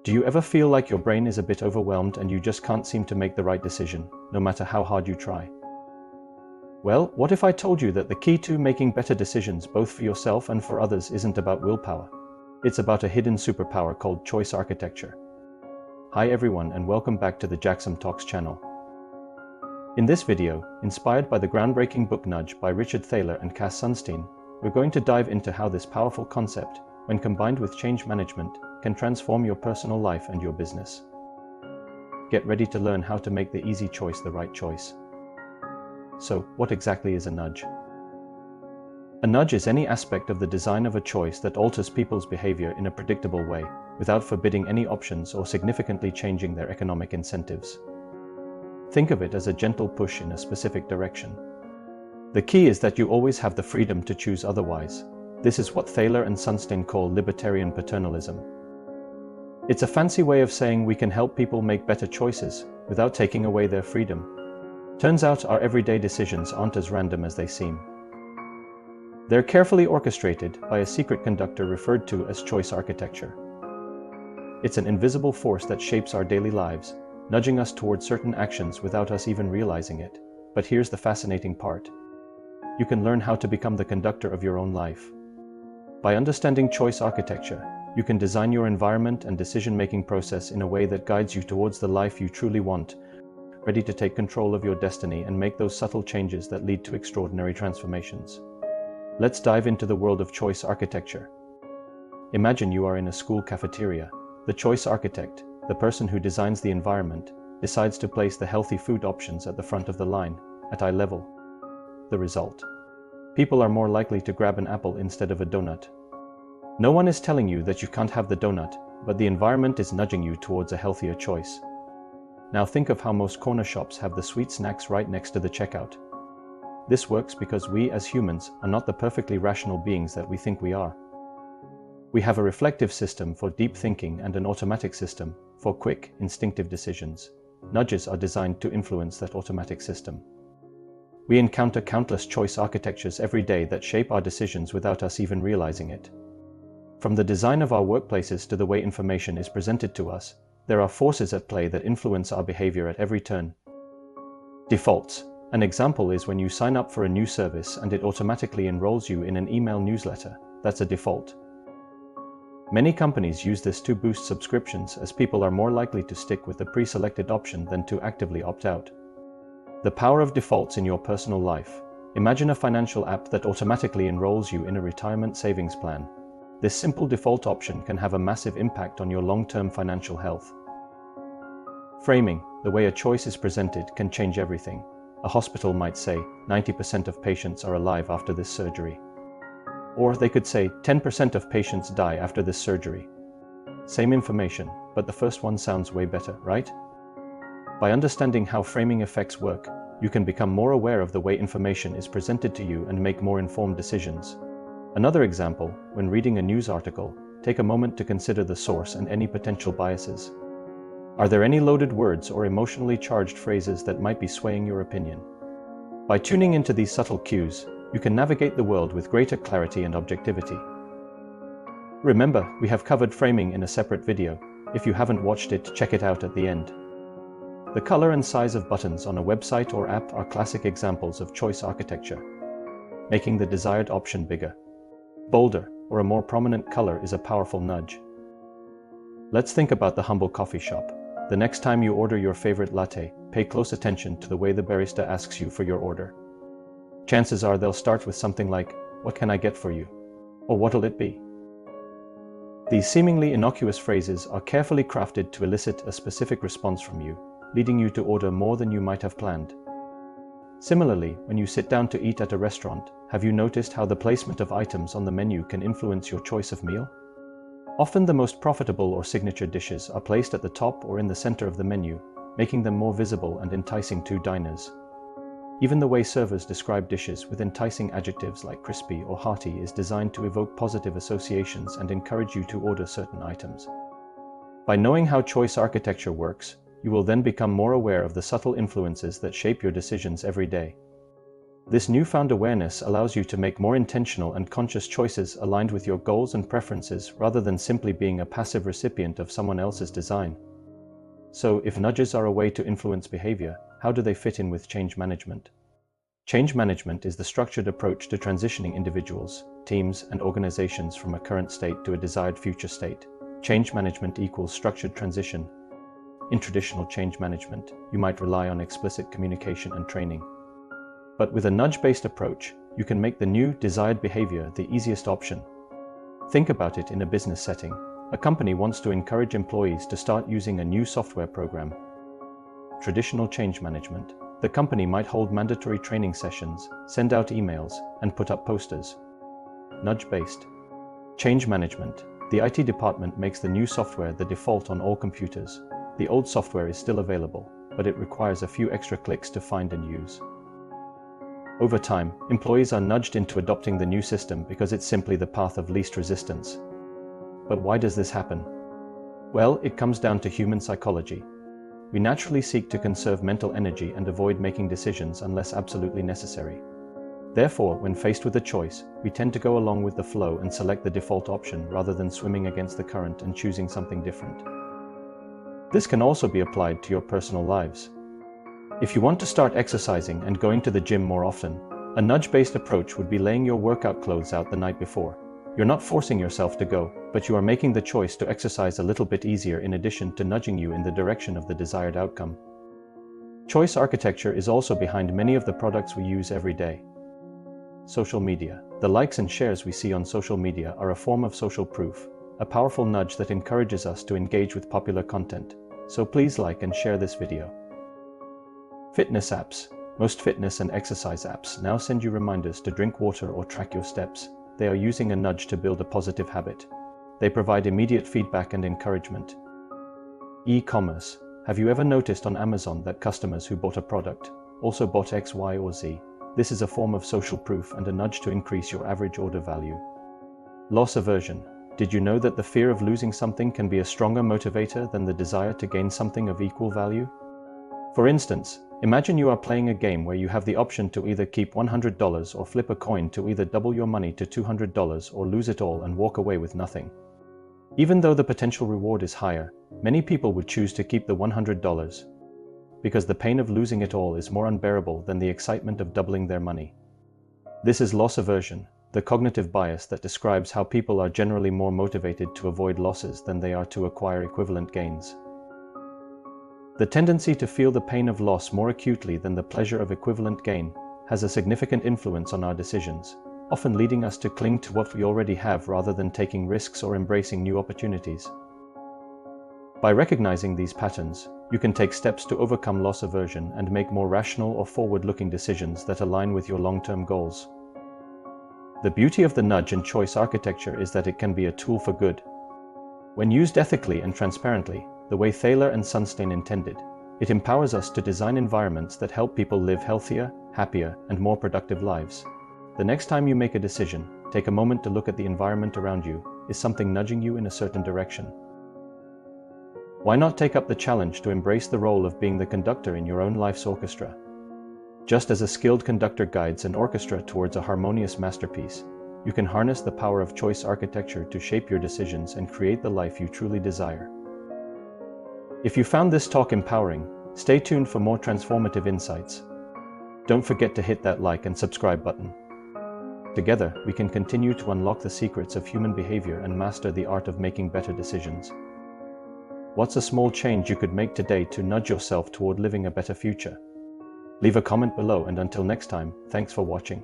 Do you ever feel like your brain is a bit overwhelmed and you just can't seem to make the right decision, no matter how hard you try? Well, what if I told you that the key to making better decisions both for yourself and for others isn't about willpower? It's about a hidden superpower called choice architecture. Hi everyone, and welcome back to the Jackson Talks channel. In this video, inspired by the groundbreaking book Nudge by Richard Thaler and Cass Sunstein, we're going to dive into how this powerful concept, when combined with change management, can transform your personal life and your business. Get ready to learn how to make the easy choice the right choice. So, what exactly is a nudge? A nudge is any aspect of the design of a choice that alters people's behavior in a predictable way, without forbidding any options or significantly changing their economic incentives. Think of it as a gentle push in a specific direction. The key is that you always have the freedom to choose otherwise. This is what Thaler and Sunstein call libertarian paternalism. It's a fancy way of saying we can help people make better choices without taking away their freedom. Turns out our everyday decisions aren't as random as they seem. They're carefully orchestrated by a secret conductor referred to as choice architecture. It's an invisible force that shapes our daily lives, nudging us towards certain actions without us even realizing it. But here's the fascinating part. You can learn how to become the conductor of your own life. By understanding choice architecture, you can design your environment and decision-making process in a way that guides you towards the life you truly want, ready to take control of your destiny and make those subtle changes that lead to extraordinary transformations. Let's dive into the world of choice architecture. Imagine you are in a school cafeteria. The choice architect, the person who designs the environment, decides to place the healthy food options at the front of the line, at eye level. The result: people are more likely to grab an apple instead of a donut. No one is telling you that you can't have the donut, but the environment is nudging you towards a healthier choice. Now think of how most corner shops have the sweet snacks right next to the checkout. This works because we as humans are not the perfectly rational beings that we think we are. We have a reflective system for deep thinking and an automatic system for quick, instinctive decisions. Nudges are designed to influence that automatic system. We encounter countless choice architectures every day that shape our decisions without us even realizing it. From the design of our workplaces to the way information is presented to us, there are forces at play that influence our behavior at every turn. Defaults. An example is when you sign up for a new service and it automatically enrolls you in an email newsletter. That's a default. Many companies use this to boost subscriptions, as people are more likely to stick with the pre-selected option than to actively opt out. The power of defaults in your personal life. Imagine a financial app that automatically enrolls you in a retirement savings plan. This simple default option can have a massive impact on your long-term financial health. Framing. The way a choice is presented can change everything. A hospital might say 90% of patients are alive after this surgery. Or they could say 10% of patients die after this surgery. Same information, but the first one sounds way better, right? By understanding how framing effects work, you can become more aware of the way information is presented to you and make more informed decisions. Another example, when reading a news article, take a moment to consider the source and any potential biases. Are there any loaded words or emotionally charged phrases that might be swaying your opinion? By tuning into these subtle cues, you can navigate the world with greater clarity and objectivity. Remember, we have covered framing in a separate video. If you haven't watched it, check it out at the end. The color and size of buttons on a website or app are classic examples of choice architecture. Making the desired option bigger, bolder, or a more prominent color is a powerful nudge. Let's think about the humble coffee shop. The next time you order your favorite latte, pay close attention to the way the barista asks you for your order. Chances are they'll start with something like, "What can I get for you?" Or "What'll it be?" These seemingly innocuous phrases are carefully crafted to elicit a specific response from you, leading you to order more than you might have planned. Similarly, when you sit down to eat at a restaurant, have you noticed how the placement of items on the menu can influence your choice of meal? Often the most profitable or signature dishes are placed at the top or in the center of the menu, making them more visible and enticing to diners. Even the way servers describe dishes with enticing adjectives like crispy or hearty is designed to evoke positive associations and encourage you to order certain items. By knowing how choice architecture works, you will then become more aware of the subtle influences that shape your decisions every day. This newfound awareness allows you to make more intentional and conscious choices aligned with your goals and preferences rather than simply being a passive recipient of someone else's design. So, if nudges are a way to influence behavior, how do they fit in with change management? Change management is the structured approach to transitioning individuals, teams, and organizations from a current state to a desired future state. Change management equals structured transition. In traditional change management, you might rely on explicit communication and training. But with a nudge-based approach, you can make the new, desired behavior the easiest option. Think about it in a business setting. A company wants to encourage employees to start using a new software program. Traditional change management. The company might hold mandatory training sessions, send out emails, and put up posters. Nudge-based. Change management. The IT department makes the new software the default on all computers. The old software is still available, but it requires a few extra clicks to find and use. Over time, employees are nudged into adopting the new system because it's simply the path of least resistance. But why does this happen? Well, it comes down to human psychology. We naturally seek to conserve mental energy and avoid making decisions unless absolutely necessary. Therefore, when faced with a choice, we tend to go along with the flow and select the default option rather than swimming against the current and choosing something different. This can also be applied to your personal lives. If you want to start exercising and going to the gym more often, a nudge-based approach would be laying your workout clothes out the night before. You're not forcing yourself to go, but you are making the choice to exercise a little bit easier in addition to nudging you in the direction of the desired outcome. Choice architecture is also behind many of the products we use every day. Social media. The likes and shares we see on social media are a form of social proof, a powerful nudge that encourages us to engage with popular content. So please like and share this video. Fitness apps. Most fitness and exercise apps now send you reminders to drink water or track your steps. They are using a nudge to build a positive habit. They provide immediate feedback and encouragement. E-commerce. Have you ever noticed on Amazon that customers who bought a product also bought X, Y, or Z? This is a form of social proof and a nudge to increase your average order value. Loss aversion. Did you know that the fear of losing something can be a stronger motivator than the desire to gain something of equal value? For instance, imagine you are playing a game where you have the option to either keep $100 or flip a coin to either double your money to $200 or lose it all and walk away with nothing. Even though the potential reward is higher, many people would choose to keep the $100 because the pain of losing it all is more unbearable than the excitement of doubling their money. This is loss aversion, the cognitive bias that describes how people are generally more motivated to avoid losses than they are to acquire equivalent gains. The tendency to feel the pain of loss more acutely than the pleasure of equivalent gain has a significant influence on our decisions, often leading us to cling to what we already have rather than taking risks or embracing new opportunities. By recognizing these patterns, you can take steps to overcome loss aversion and make more rational or forward-looking decisions that align with your long-term goals. The beauty of the nudge and choice architecture is that it can be a tool for good. When used ethically and transparently, the way Thaler and Sunstein intended, it empowers us to design environments that help people live healthier, happier, and more productive lives. The next time you make a decision, take a moment to look at the environment around you. Is something nudging you in a certain direction? Why not take up the challenge to embrace the role of being the conductor in your own life's orchestra? Just as a skilled conductor guides an orchestra towards a harmonious masterpiece, you can harness the power of choice architecture to shape your decisions and create the life you truly desire. If you found this talk empowering, stay tuned for more transformative insights. Don't forget to hit that like and subscribe button. Together, we can continue to unlock the secrets of human behavior and master the art of making better decisions. What's a small change you could make today to nudge yourself toward living a better future? Leave a comment below, and until next time, thanks for watching.